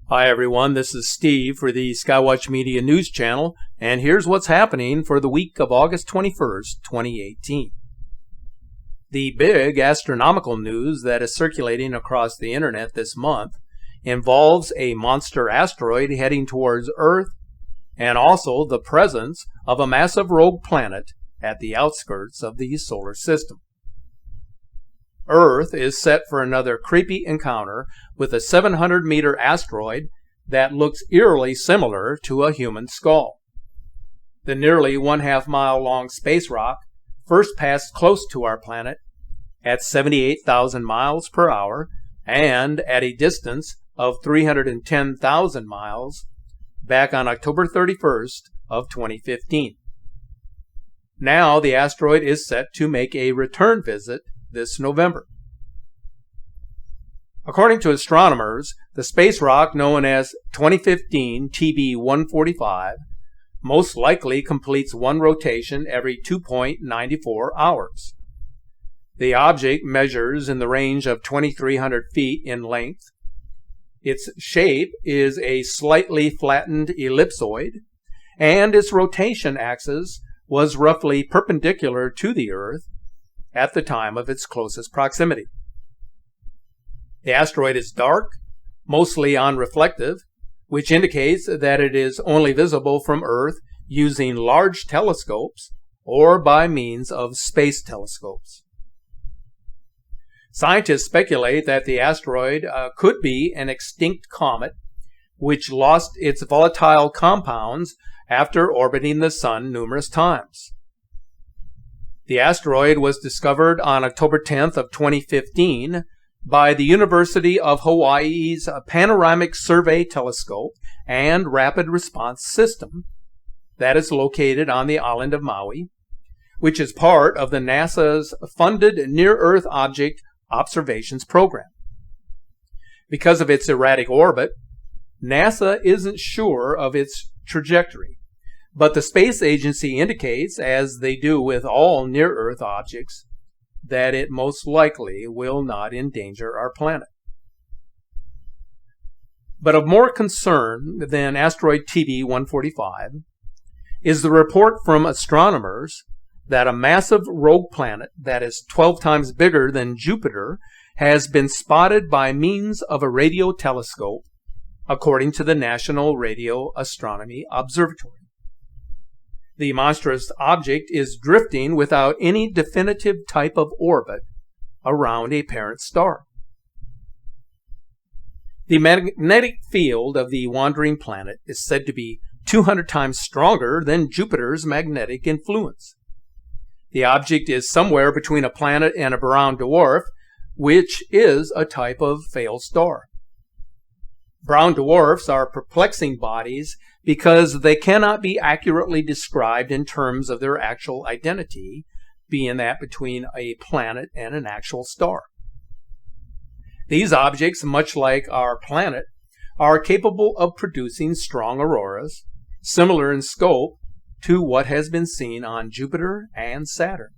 Hi everyone, this is Steve for the Skywatch Media News Channel, and here's what's happening for the week of August 21st, 2018. The big astronomical news that is circulating across the internet this month involves a monster asteroid heading towards Earth and also the presence of a massive rogue planet at the outskirts of the solar system. Earth is set for another creepy encounter with a 700-meter asteroid that looks eerily similar to a human skull. The nearly 1/2 mile long space rock first passed close to our planet at 78,000 miles per hour and at a distance of 310,000 miles back on October 31st of 2015. Now the asteroid is set to make a return visit this November. According to astronomers, the space rock known as 2015 TB-145 most likely completes one rotation every 2.94 hours. The object measures in the range of 2,300 feet in length. Its shape is a slightly flattened ellipsoid, and its rotation axis was roughly perpendicular to the Earth at the time of its closest proximity. The asteroid is dark, mostly unreflective, which indicates that it is only visible from Earth using large telescopes or by means of space telescopes. Scientists speculate that the asteroid could be an extinct comet which lost its volatile compounds after orbiting the Sun numerous times. The asteroid was discovered on October 10th of 2015 by the University of Hawaii's Panoramic Survey Telescope and Rapid Response System that is located on the island of Maui, which is part of the NASA's funded Near-Earth Object Observations Program. Because of its erratic orbit, NASA isn't sure of its trajectory, but the space agency indicates, as they do with all near-Earth objects, that it most likely will not endanger our planet. But of more concern than asteroid TB-145 is the report from astronomers that a massive rogue planet that is 12 times bigger than Jupiter has been spotted by means of a radio telescope, according to the National Radio Astronomy Observatory. The monstrous object is drifting without any definitive type of orbit around a parent star. The magnetic field of the wandering planet is said to be 200 times stronger than Jupiter's magnetic influence. The object is somewhere between a planet and a brown dwarf, which is a type of failed star. Brown dwarfs are perplexing bodies because they cannot be accurately described in terms of their actual identity, being that between a planet and an actual star. These objects, much like our planet, are capable of producing strong auroras, similar in scope to what has been seen on Jupiter and Saturn.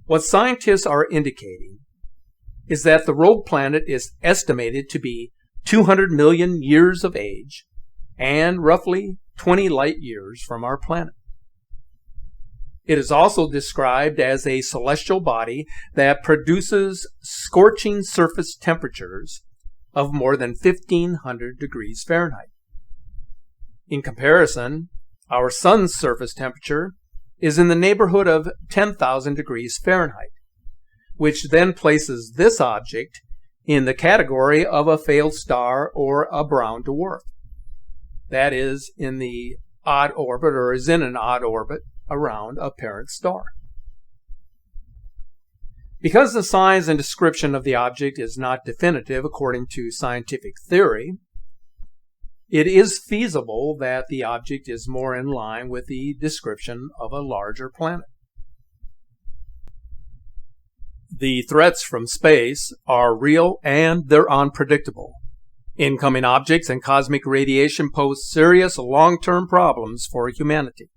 What scientists are indicating is that the rogue planet is estimated to be 200 million years of age and roughly 20 light years from our planet. It is also described as a celestial body that produces scorching surface temperatures of more than 1,500 degrees Fahrenheit. In comparison, our sun's surface temperature is in the neighborhood of 10,000 degrees Fahrenheit, which then places this object in the category of a failed star or a brown dwarf. That is in the odd orbit, or is in an odd orbit around a parent star. Because the size and description of the object is not definitive according to scientific theory, it is feasible that the object is more in line with the description of a larger planet. The threats from space are real and they're unpredictable. Incoming objects and cosmic radiation pose serious long-term problems for humanity,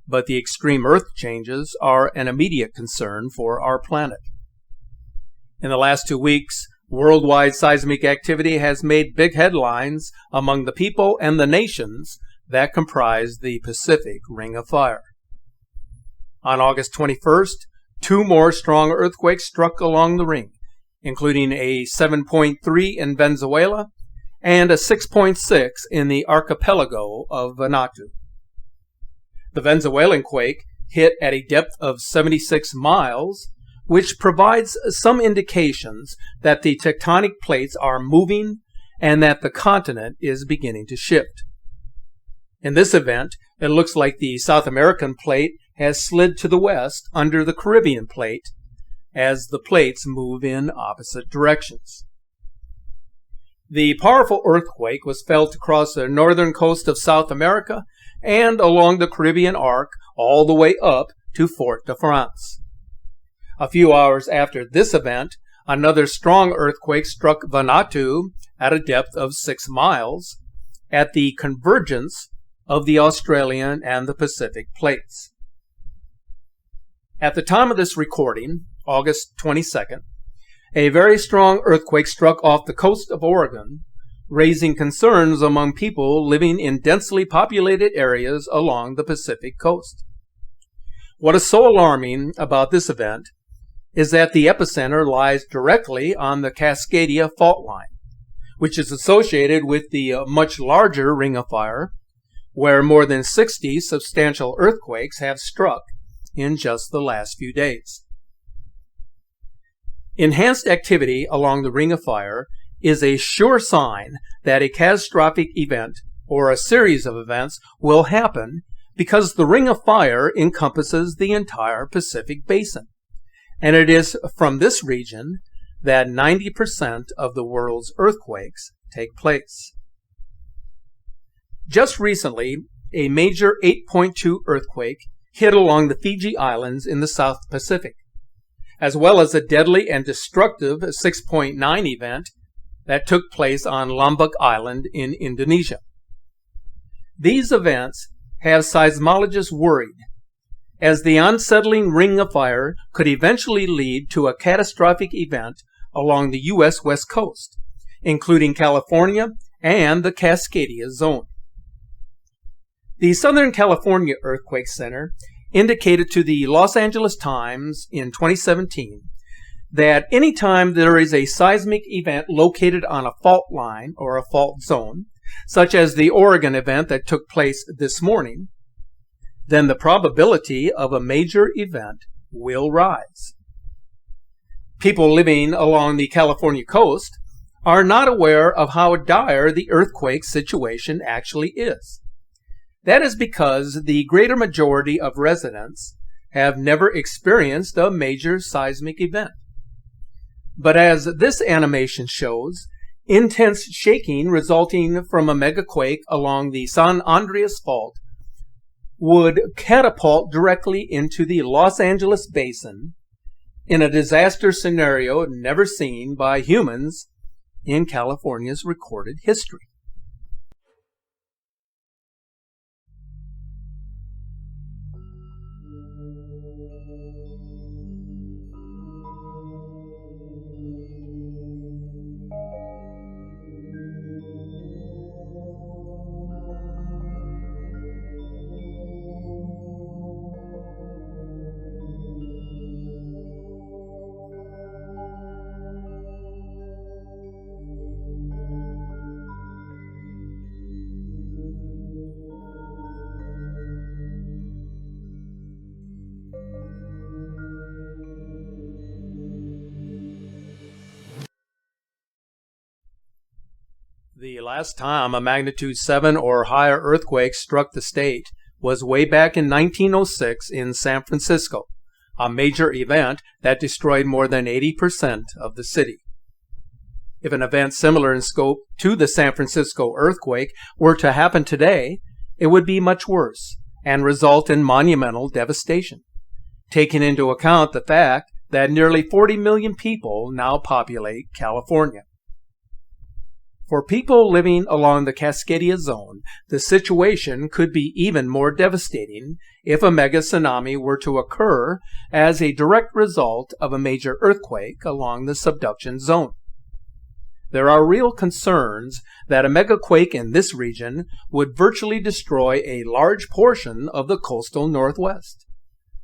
but the extreme Earth changes are an immediate concern for our planet. In the last 2 weeks, Worldwide seismic activity has made big headlines among the people and the nations that comprise the Pacific Ring of Fire. On August 21st, 2 more strong earthquakes struck along the ring, including a 7.3 in Venezuela and a 6.6 in the archipelago of Vanuatu. The Venezuelan quake hit at a depth of 76 miles, which provides some indications that the tectonic plates are moving and that the continent is beginning to shift. In this event, it looks like the South American plate has slid to the west under the Caribbean plate as the plates move in opposite directions. The powerful earthquake was felt across the northern coast of South America and along the Caribbean arc all the way up to Fort-de-France. A few hours after this event, another strong earthquake struck Vanuatu at a depth of 6 miles at the convergence of the Australian and the Pacific plates. At the time of this recording, August 22nd, a very strong earthquake struck off the coast of Oregon, raising concerns among people living in densely populated areas along the Pacific coast. What is so alarming about this event is that the epicenter lies directly on the Cascadia fault line, which is associated with the much larger Ring of Fire, where more than 60 substantial earthquakes have struck in just the last few days. Enhanced activity along the Ring of Fire is a sure sign that a catastrophic event or a series of events will happen because the Ring of Fire encompasses the entire Pacific Basin, and it is from this region that 90% of the world's earthquakes take place. Just recently, a major 8.2 earthquake hit along the Fiji Islands in the South Pacific, as well as a deadly and destructive 6.9 event that took place on Lombok Island in Indonesia. These events have seismologists worried, as the unsettling Ring of Fire could eventually lead to a catastrophic event along the U.S. West Coast, including California and the Cascadia Zone. The Southern California Earthquake Center indicated to the Los Angeles Times in 2017 that anytime there is a seismic event located on a fault line or a fault zone, such as the Oregon event that took place this morning, then the probability of a major event will rise. People living along the California coast are not aware of how dire the earthquake situation actually is. That is because the greater majority of residents have never experienced a major seismic event. But as this animation shows, intense shaking resulting from a megaquake along the San Andreas Fault would catapult directly into the Los Angeles Basin in a disaster scenario never seen by humans in California's recorded history. The last time a magnitude 7 or higher earthquake struck the state was way back in 1906 in San Francisco, a major event that destroyed more than 80% of the city. If an event similar in scope to the San Francisco earthquake were to happen today, it would be much worse and result in monumental devastation, taking into account the fact that nearly 40 million people now populate California. For people living along the Cascadia Zone, the situation could be even more devastating if a mega tsunami were to occur as a direct result of a major earthquake along the subduction zone. there are real concerns that a megaquake in this region would virtually destroy a large portion of the coastal Northwest.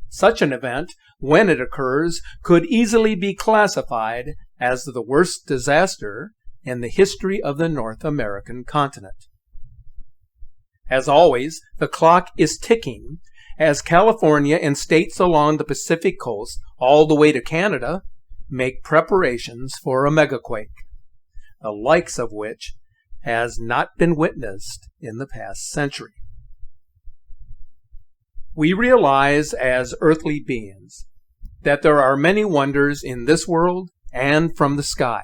Such an event, when it occurs, could easily be classified as the worst disaster in the history of the North American continent. As always, the clock is ticking as California and states along the Pacific coast, all the way to Canada, make preparations for a megaquake, the likes of which has not been witnessed in the past century. We realize as earthly beings that there are many wonders in this world and from the sky.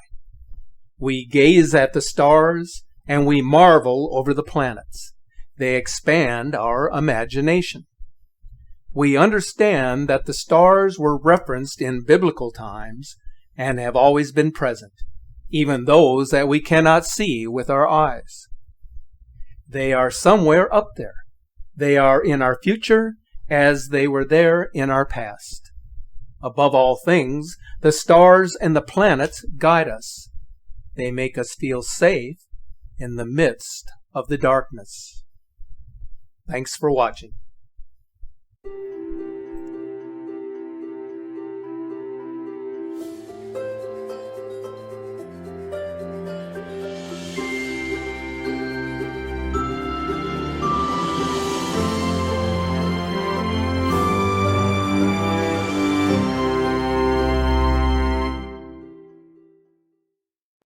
We gaze at the stars and we marvel over the planets. They expand our imagination. We understand that the stars were referenced in biblical times and have always been present, even those that we cannot see with our eyes. They are somewhere up there. They are in our future as they were there in our past. Above all things, the stars and the planets guide us. They make us feel safe in the midst of the darkness. Thanks for watching.